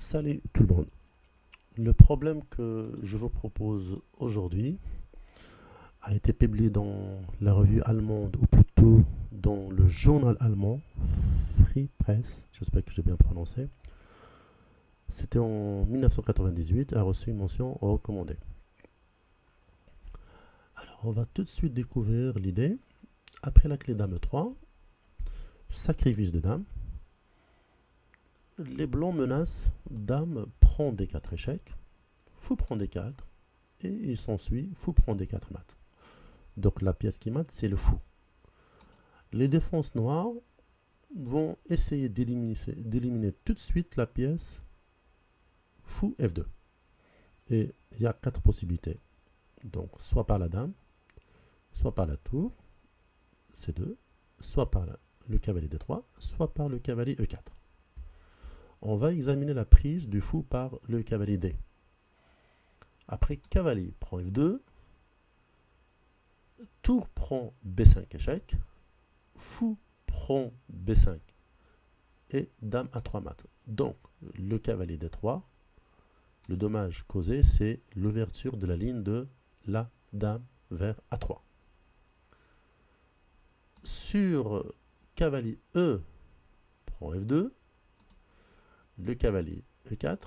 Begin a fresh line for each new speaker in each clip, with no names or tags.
Salut tout le monde. Le problème que je vous propose aujourd'hui a été publié dans la revue allemande, ou plutôt dans le journal allemand Free Press, j'espère que j'ai bien prononcé. C'était en 1998, a reçu une mention recommandée. Alors, on va tout de suite découvrir l'idée. Après la clé dame 3, sacrifice de dame, les blancs menacent, dame prend des 4 échecs, fou prend des 4, et il s'ensuit, fou prend des 4 mat. Donc la pièce qui mate, c'est le fou. Les défenses noires vont essayer d'éliminer tout de suite la pièce fou F2. Et il y a 4 possibilités. Donc soit par la dame, soit par la tour, C2, soit par le cavalier D3, soit par le cavalier E4. On va examiner la prise du fou par le cavalier D. Après cavalier prend F2, tour prend B5 échec, fou prend B5 et dame A3 mat. Donc le cavalier D3, le dommage causé, c'est l'ouverture de la ligne de la dame vers A3. Sur cavalier E prend F2, le cavalier E4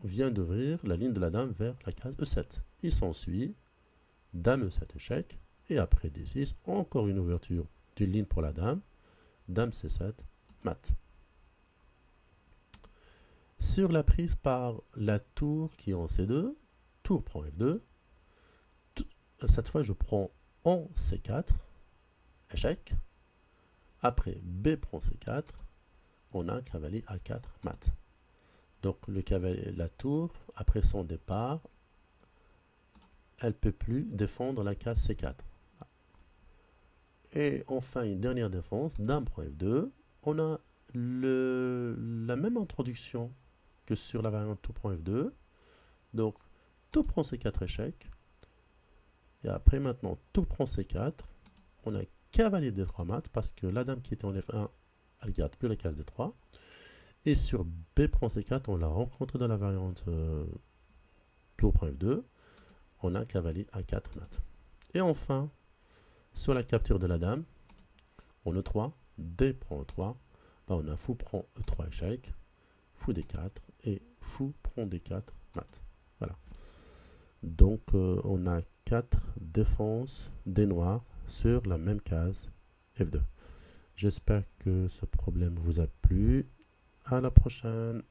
vient d'ouvrir la ligne de la dame vers la case E7. Il s'ensuit dame E7 échec, et après D6, encore une ouverture d'une ligne pour la dame C7 mat. Sur la prise par la tour qui est en C2, tour prend F2, cette fois je prends en C4, échec, après B prend C4, on a un cavalier A4 mat. Donc le cavalier, la tour, après son départ, elle ne peut plus défendre la case C4. Et enfin, une dernière défense, dame prend F2, on a la même introduction que sur la variante tour prend F2. Donc, tour prend C4 échec. Et après, maintenant, tour prend C4. On a cavalier D3 mat, parce que la dame qui était en F1, elle garde plus la case D3. Et sur B prend C4, on l'a rencontré dans la variante tour prend F2. On a cavalier A4 mat. Et enfin, sur la capture de la dame, on E3, D prend E3, ben on a fou prend E3 échec, fou D4 et fou prend D4 mat. Voilà. Donc on a 4 défenses des noirs sur la même case F2. J'espère que ce problème vous a plu. À la prochaine.